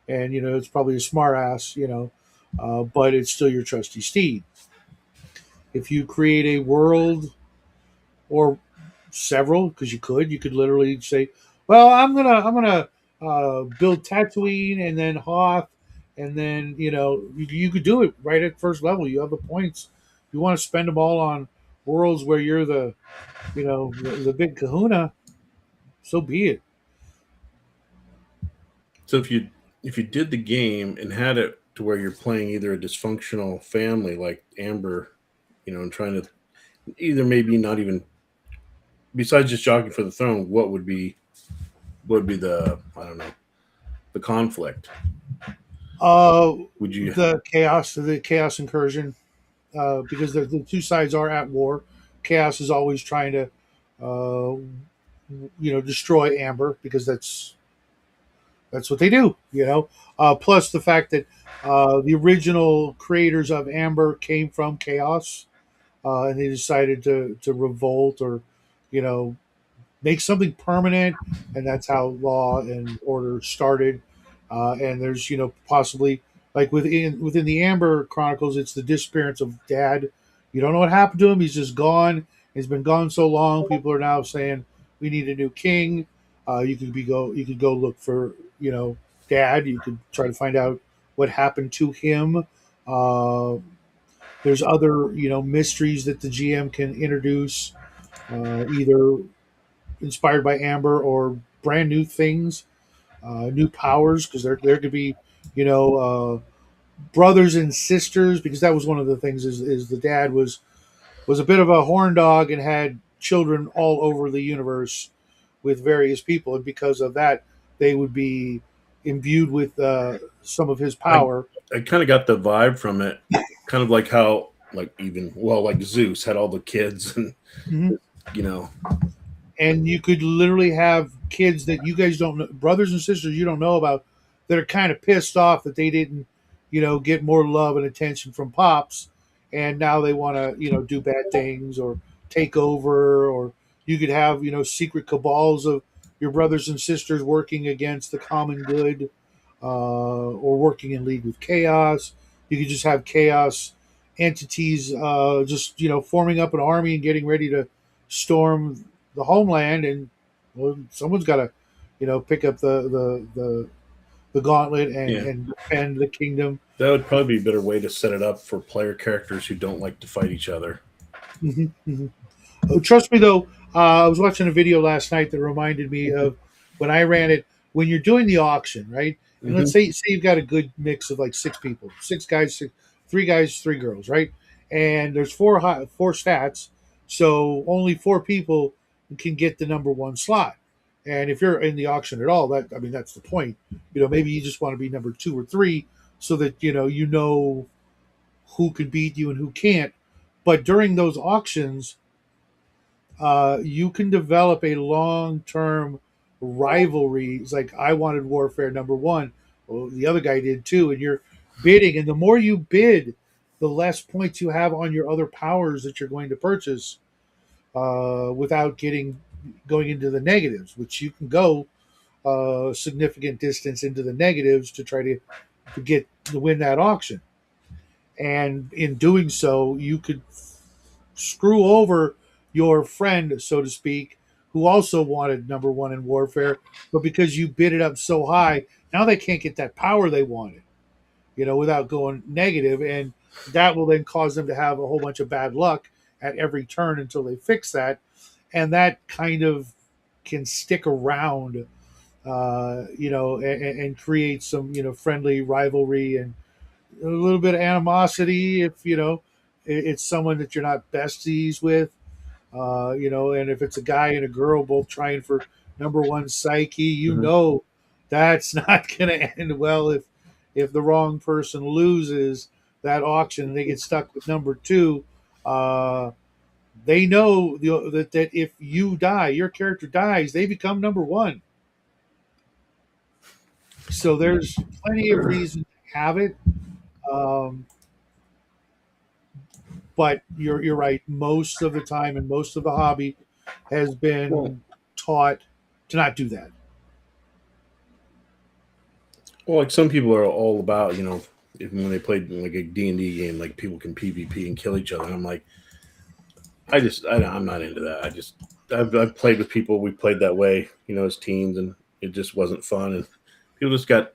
S1: and it's probably a smart ass, but it's still your trusty steed. If you create a world or several, because you could literally say, well, I'm gonna build Tatooine and then Hoth, and then you could do it right at first level. You have the points. You want to spend them all on worlds where you're the big Kahuna, so be it.
S2: So if you did the game and had it to where you're playing either a dysfunctional family like Amber, and trying to either maybe not even besides just jockeying for the throne, what would be the I don't know the conflict?
S1: Uh,
S2: Would you
S1: the chaos incursion, because the two sides are at war. Chaos is always trying to, uh, destroy Amber because that's what they do. Plus the fact that the original creators of Amber came from Chaos, and they decided to revolt or, you know, make something permanent, and that's how law and order started. And there's possibly like within the Amber Chronicles, it's the disappearance of Dad. You don't know what happened to him. He's just gone. He's been gone so long. People are now saying we need a new king. You could go look for Dad. You could try to find out what happened to him. Uh, there's other mysteries that the GM can introduce, either inspired by Amber or brand new things, new powers, because there could be, you know, uh, brothers and sisters, because that was one of the things is the dad was a bit of a horn dog and had children all over the universe with various people, and because of that, they would be imbued with some of his
S2: I
S1: power.
S2: I kind of got the vibe from it, kind of like how like even well like Zeus had all the kids and
S1: Mhm.
S2: you know
S1: And you could literally have kids that you guys don't know, brothers and sisters you don't know about, that are kind of pissed off that they didn't, get more love and attention from pops, and now they want to, do bad things or take over, or you could have, secret cabals of your brothers and sisters working against the common good, or working in league with chaos. You could just have chaos entities, just forming up an army and getting ready to storm the homeland, and well, someone's got to, pick up the gauntlet and
S2: yeah,
S1: and defend the kingdom.
S2: that would probably be a better way to set it up for player characters who don't like to fight each other.
S1: Mhm, mhm. Oh, trust me though, I was watching a video last night that reminded me of when I ran it. When you're doing the auction, right? And let's
S2: Hmm.
S1: say you've got a good mix of like six people, six guys, three guys, three girls, right? And there's four stats, so only four people can get the number one slot. And if you're in the auction at all, that's the point. Maybe you just want to be number two or three, so that you know who can beat you and who can't. But during those auctions, you can develop a long term rivalry. It's like I wanted Warfare number one. Well, the other guy did too, and you're bidding, and the more you bid, the less points you have on your other powers that you're going to purchase, without going into the negatives, which you can go a significant distance into the negatives to try to win that auction. And in doing so, you could screw over your friend, so to speak, who also wanted number one in warfare, but because you bid it up so high, now they can't get that power they wanted, without going negative, and that will then cause them to have a whole bunch of bad luck at every turn until they fix that, and that kind of can stick around, and create some friendly rivalry and a little bit of animosity if it's someone that you're not besties with, and if it's a guy and a girl both trying for number one psyche,
S2: Mhm.
S1: that's not going to end well if the wrong person loses that auction and they get stuck with number two. Uh, they know that if you die, your character dies, they become number one. So there's plenty of reason to have it. Um, but you're right. Most of the time, and most of the hobby has
S2: Well,
S1: been taught to not do that.
S2: well, like some people are all about, if, when they played like a D&D game, like people can PvP and kill each other. And I'm like, I'm not into that. I've played with people. We played that way, as teens, and it just wasn't fun. And people just got,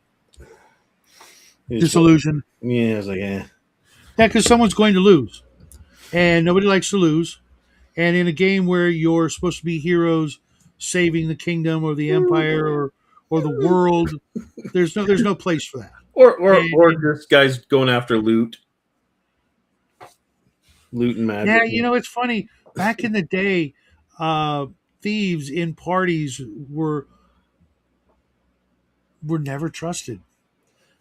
S2: it just,
S1: Disillusion.
S2: yeah, it's like, eh.
S1: Yeah, because someone's going to lose, and nobody likes to lose. And in a game where you're supposed to be heroes saving the kingdom or the empire or the world, there's no place for that.
S2: Or
S1: And
S2: just guys going after loot and
S1: yeah,
S2: magic.
S1: it's funny. Back in the day, uh, thieves in parties were never trusted.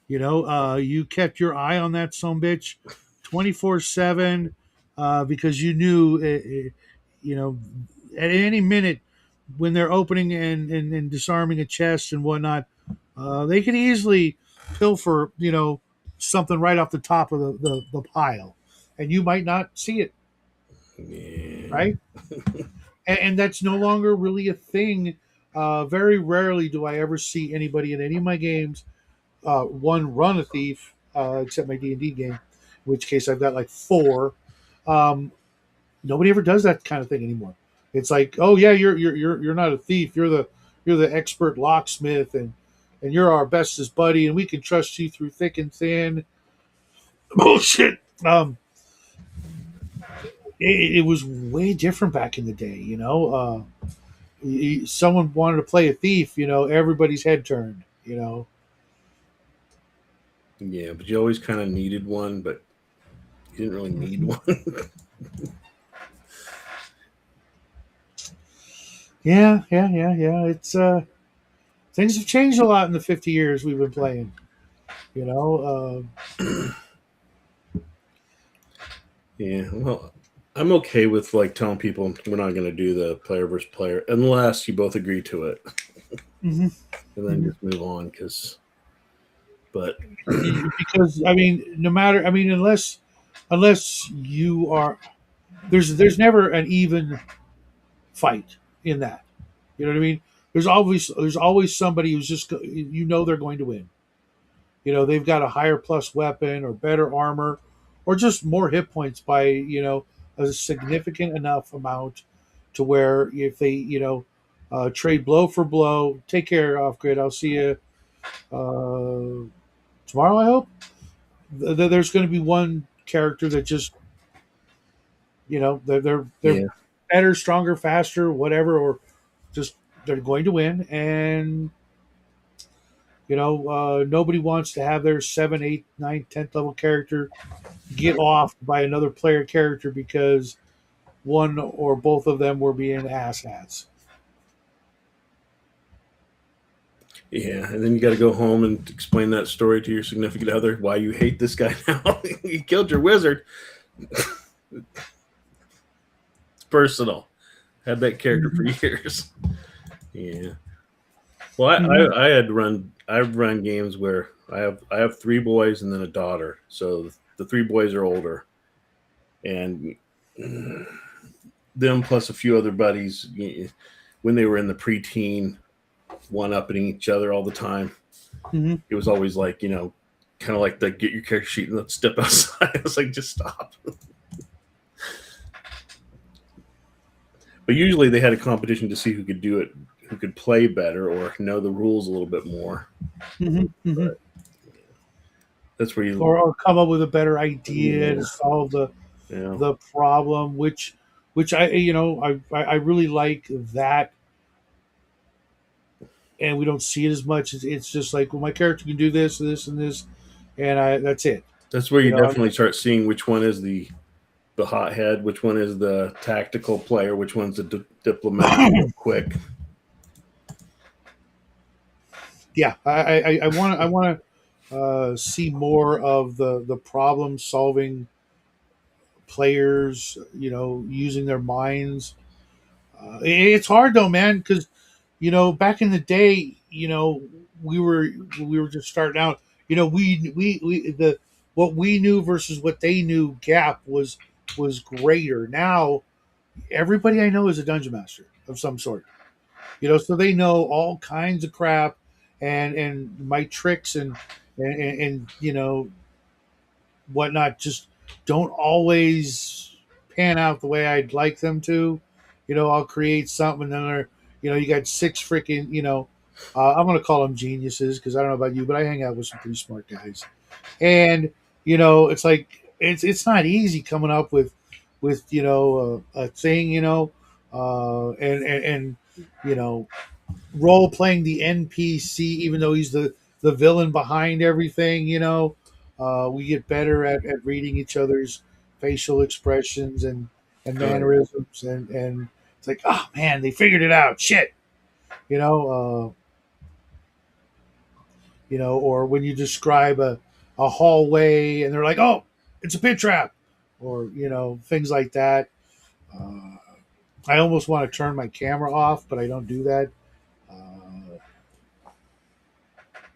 S1: You kept your eye on that some bitch 24/7 because you knew, at any minute when they're opening and disarming a chest and whatnot, they could easily pilfer, something right off the top of the pile, and you might not see it,
S2: Yeah,
S1: right? And that's no longer really a thing. Very rarely do I ever see anybody in any of my games one run a thief, except my D&D game, in which case I've got like four. Um, Nobody ever does that kind of thing anymore. It's like, oh yeah, you're not a thief. You're the expert locksmith, and you're our bestest buddy, and we can trust you through thick and thin. Bullshit. It was way different back in the day. Someone wanted to play a thief. Everybody's head turned.
S2: yeah, but you always kind of needed one, but you didn't really need
S1: Mhm.
S2: one.
S1: Yeah, yeah, yeah, yeah. It's things have changed a lot in the 50 years we've been playing. You know,
S2: Yeah, well, I'm okay with like telling people we're not going to do the player versus player unless you both agree to it,
S1: hmm
S2: and then
S1: hmm
S2: just move on. But
S1: because I mean, no matter, I mean, unless you are, there's never an even fight in that. You know what I mean? There's always somebody who's just they're going to win. They've got a higher plus weapon or better armor, or just more hit points by a significant enough amount to where if they trade blow for blow. Take care, off grid. I'll see you tomorrow. I hope. There's going to be one character that just they're
S2: yeah,
S1: better, stronger, faster, whatever, or just they're going to win. And nobody wants to have their 7, 8, 9, 10th level character get off by another player character because one or both of them were being asshats.
S2: yeah, and then you got to go home and explain that story to your significant other why you hate this guy now. He killed your wizard. It's personal. Had that character for
S1: Mhm.
S2: years. Yeah. Well,
S1: Mhm.
S2: I had run. I've run games where I have three boys and then a daughter. So the three boys are older, and them plus a few other buddies when they were in the preteen, one upping each other all the time.
S1: Mhm.
S2: It was always like kind of like the get your character sheet and let's step outside. I was like, just stop. But usually they had a competition to see who could do it, who could play better or know the rules a little bit more.
S1: Mhm. Mhm.
S2: But that's where
S1: Or come up with a better idea
S2: yeah,
S1: to solve the
S2: yeah.
S1: the problem, which I really like that, and we don't see it as much. It's just like, well, my character can do this, this, and this, and that's it.
S2: That's where
S1: You
S2: you
S1: know,
S2: definitely start seeing which one is the the hothead, which one is the tactical player, which one's the diplomatic quick.
S1: Yeah, I want to see more of the problem solving players. Using their minds. It's hard though, man, because back in the day, we were we were just starting out. We the what we knew versus what they knew gap was greater. Now everybody I know is a dungeon master of some sort. So they know all kinds of crap and my tricks and whatnot just don't always pan out the way I'd like them to. I'll create something and then you got six freaking, I'm going to call them geniuses because I don't know about you, but I hang out with some pretty smart guys. And, it's like, it's not easy coming up with, a thing, and, you know, role playing the NPC, even though he's the villain behind everything. We get better at reading each other's facial expressions and
S2: Oh yeah.
S1: mannerisms, and it's like, oh man, they figured it out. Shit, you know, or when you describe a hallway and they're like, oh, it's a pit trap, or things like that. Uh, I almost want to turn my camera off, but I don't do that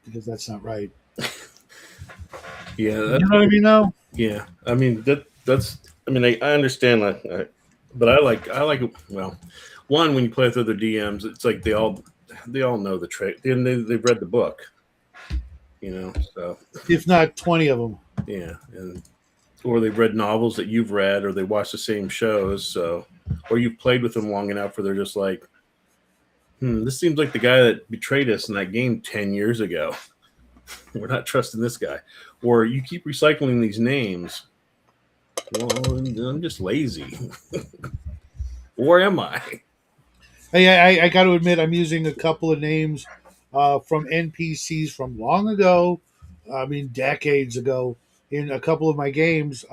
S1: because that's not right.
S2: Yeah,
S1: You know what I mean, though?
S2: yeah. I mean that's. I mean, I understand that, but I like. Well, one, when you play with other DMs, it's like they all know the trick, and they've read the book. So
S1: If not 20 of them.
S2: yeah, and or they've read novels that you've read, or they watch the same shows. So, or you've played with them long enough where they're just like, this seems like the guy that betrayed us in that game 10 years ago. We're not trusting this guy. Or you keep recycling these names. Well, I'm just lazy. Or am I?
S1: Hey, I got to admit, I'm using a couple of names from NPCs from long ago. I mean, decades ago, in a couple of my games,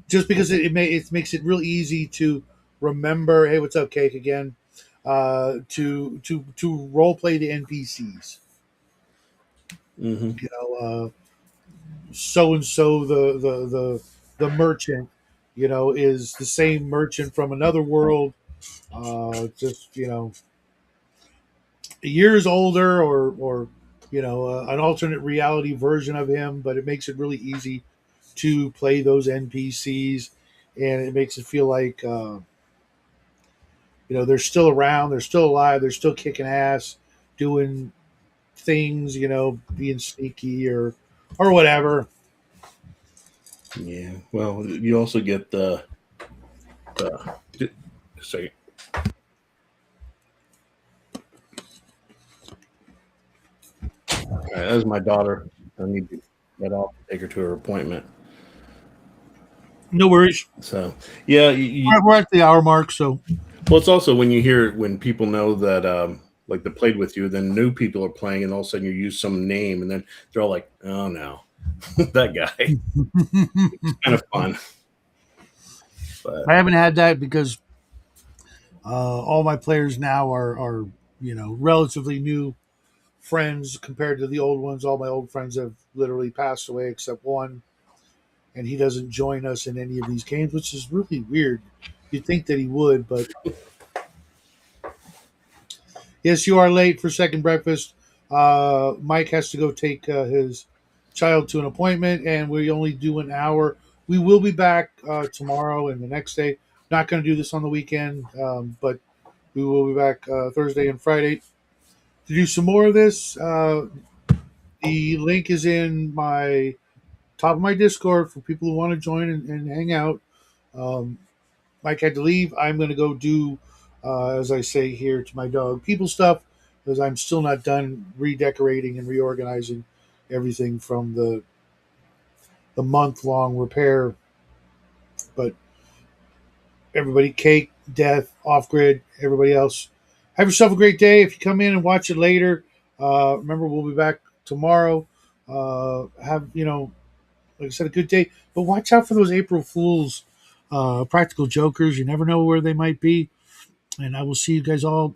S1: just because it makes it real easy to remember. Hey, what's up, Cake again? To role play the NPCs.
S2: Hmm.
S1: So and so the merchant, is the same merchant from another world. Just years older or an alternate reality version of him, but it makes it really easy to play those npcs, and it makes it feel like they're still around, they're still alive, they're still kicking ass, doing things, being sneaky or whatever.
S2: Yeah. Well, you also get the sorry. All right, that was my daughter. I need to get off and take her to her appointment.
S1: No worries.
S2: So yeah,
S1: We're at the hour mark, so
S2: well, it's also when you hear when people know that like they played with you, then new people are playing, and all of a sudden you use some name, and then they're all like, "Oh no, that guy." Kind of fun, but
S1: I haven't had that because all my players now are relatively new friends compared to the old ones. All my old friends have literally passed away except one, and he doesn't join us in any of these games, which is really weird. You'd think that he would, but yes, you are late for second breakfast. Mike has to go take his child to an appointment, and we only do an hour. We will be back tomorrow and the next day. Not going to do this on the weekend, but we will be back Thursday and Friday to do some more of this. The link is in my top of my Discord for people who want to join and hang out. Um, Mike had to leave. I'm going to go do, as I say here to my dog, people stuff, because I'm still not done redecorating and reorganizing everything from the month long repair. But everybody, Cake, Death, Off Grid, everybody else, have yourself a great day. If you come in and watch it later, remember we'll be back tomorrow. Have like I said, a good day. But watch out for those April Fools Practical Jokers. You never know where they might be. And I will see you guys all